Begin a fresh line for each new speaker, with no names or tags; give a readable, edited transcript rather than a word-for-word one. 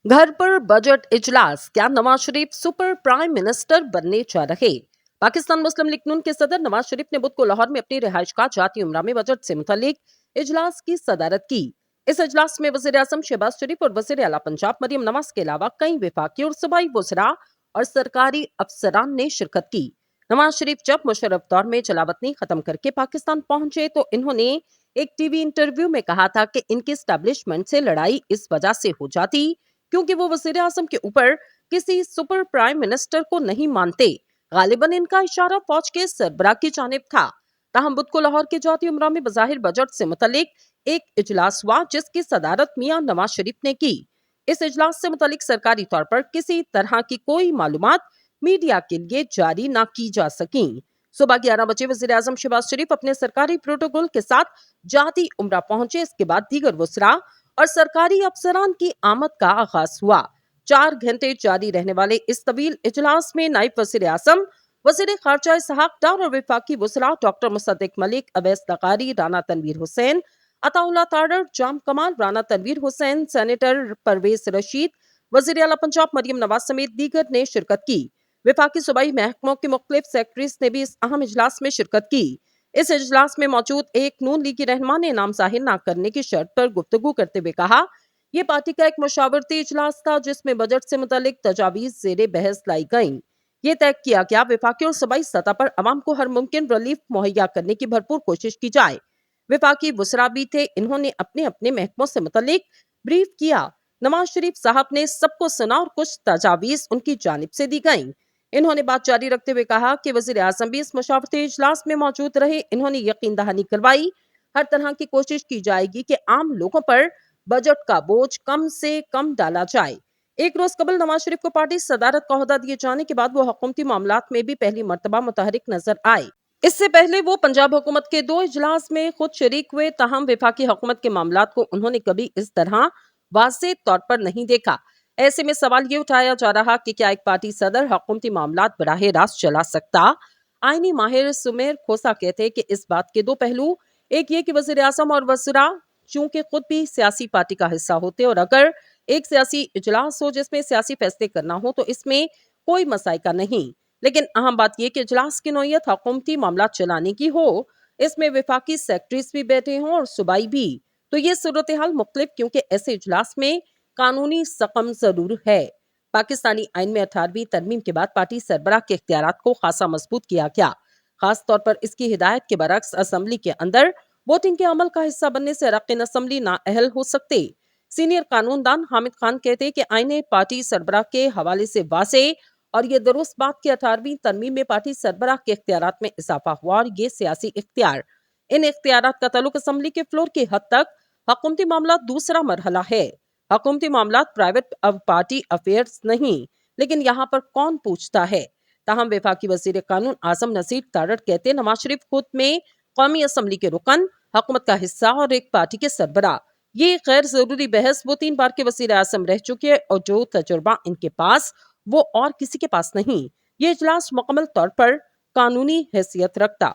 घर पर बजट इजलास, क्या Nawaz Sharif super prime minister बनने जा रहे? पाकिस्तान मुस्लिम लीग नून के सदर नवाज शरीफ ने बुध को लाहौर में अपनी रिहाइश का जाती उम्रा में बजट से मुतालिक इजलास की सदारत की। इस इजलास में वजीर आजम शहबाज शरीफ और वजीर आला पंजाब मरियम नवाज के अलावा कई विफाकी और सूबाई वज़रा और सरकारी अफसरान ने शिरकत की। नवाज शरीफ जब मुशर्रफ दौर में जलावतनी खत्म करके पाकिस्तान पहुंचे तो इन्होंने एक टीवी इंटरव्यू में कहा था कि इनकी एस्टैब्लिशमेंट से लड़ाई इस वजह से हो जाती क्योंकि वो वजीर आजम के ऊपर किसी सुपर प्राइम मिनिस्टर को नहीं मानते। गालिबन इनका इशारा फौज के सरबराह की जानिब था। ताहम बुध को लाहौर के जाती उमरा में बज़ाहिर बजट से मुतलिक एक इजलास हुआ जिसकी सदारत मियां नवाज शरीफ ने की। इस इजलास से मुतलिक सरकारी तौर पर किसी तरह की कोई मालूमात मीडिया के लिए जारी न की जा सकी। सुबह 11 बजे वजीर आजम शहबाज शरीफ अपने सरकारी प्रोटोकॉल के साथ जाती उमरा पहुंचे। इसके बाद दीगर वज़रा और सरकारी अफसरान की आमद का आगाज हुआ। 4 घंटे जारी रहने वाले इस तवील इजलास में नायब वज़ीर आज़म, वज़ीर ख़ारजा इसहाक डार और वफाकी वज़रा डॉक्टर मुसद्दिक मलिक, अवैस लग़ारी, राना तनवीर हुसैन, अताउल्लाह तारड़, जाम कमाल, राना तनवीर हुसैन, सेनेटर परवेज रशीद, वज़ीर आला पंजाब मरियम नवाज समेत दीगर ने शिरकत की। वफाकी सूबाई महकमों के मुख्तलिफ सेक्रेटरीज ने भी इस अहम इजलास में शिरकत की। इस इजलास में मौजूद एक नून लीगी रहनुमा ने नाम जाहिर न करने की शर्त पर गुफ्तगू करते हुए कहा, ये पार्टी का एक मशावरती इजलास था जिसमें बजट से मुतालिक तजावीज जेरे बहस लाई गईं। ये तय किया गया वफाकी और सूबाई सतह पर अवाम को हर मुमकिन रिलीफ मुहैया करने की भरपूर कोशिश की जाए। वफाकी वज़रा भी थे, इन्होंने अपने अपने महकमों से मुतालिक ब्रीफ किया। नवाज शरीफ साहब ने सबको सुना और कुछ तजावीज उनकी जानिब से दी गईं। इन्होंने बात जारी रखते हुए कहा कि वज़ीर आज़म भी इस मशावरती इजलास में मौजूद रहे। इन्होंने यकीन दहानी करवाई, हर तरह की कोशिश की जाएगी कि आम लोगों पर बजट का बोझ कम से कम डाला जाए। एक रोज कबल नवाज शरीफ को पार्टी सदारत का ओहदा दिए जाने के बाद वो हुकूमती मामलात में भी पहली मर्तबा मुतहरिक नजर आए। इससे पहले वो पंजाब हुकूमत के 2 इजलास में खुद शरीक हुए, ताहम वफाकी हुकूमत के मामलात को उन्होंने कभी इस तरह वाज़ेह तौर पर नहीं देखा। ऐसे में सवाल ये उठाया जा रहा कि क्या एक पार्टी सदर हुकूमती मामलात बराह रास्त चला सकता? आईनी माहिर सुमेर खोसा कहते हैं कि इस बात के 2 पहलू, एक ये कि वज़ीर आज़म और वज़रा चूंकि खुद भी सियासी पार्टी का हिस्सा होते और अगर एक सियासी इजलास हो जिसमें सियासी फैसले करना हो तो इसमें कोई मसाइका नहीं। लेकिन अहम बात यह कि इजलास की नौयत हुकूमती मामला चलाने की हो, इसमें वफाकी सेक्रेटरीज भी बैठे हों और सूबाई भी, तो ये सूरत हाल मुख्तलिफ क्योंकि ऐसे इजलास में कानूनी सकम जरूर है। पाकिस्तानी आइन में 18वीं तरमीम के बाद पार्टी सरबराह के इख्तियारात को खासा मजबूत किया गया। खास तौर पर इसकी हिदायत के बरक्स असम्बली के अंदर वोटिंग के अमल का हिस्सा बनने से अरकान असम्बली नाअहल हो सकते। सीनियर कानूनदान हामिद खान कहते हैं कि आईने पार्टी सरबराह के हवाले से वाज़ेह और ये दुरुस्त बात कि 18वीं तरमीम में पार्टी सरबराह के इख्तियारात में इजाफा हुआ और ये सियासी इख्तियार, इन इख्तियारात का ताल्लुक असम्बली के फ्लोर की हद तक हुकूमती मामला दूसरा मरहला है। हुकूमती मामलात प्राइवेट अब पार्टी अफेयर्स नहीं, लेकिन यहाँ पर कौन पूछता है? ताहम वफाकी वजीर कानून आजम नसीर तारड़ कहते नवाज शरीफ खुद में कौमी असम्बली के रुकन, हुकूमत का हिस्सा और एक पार्टी के सरबराह। ये गैर जरूरी बहस वो 3 बार के वजीर आजम रह चुके और जो तजुर्बा इनके पास वो और किसी के पास नहीं। ये इजलास मुकम्मल तौर पर कानूनी हैसियत रखता।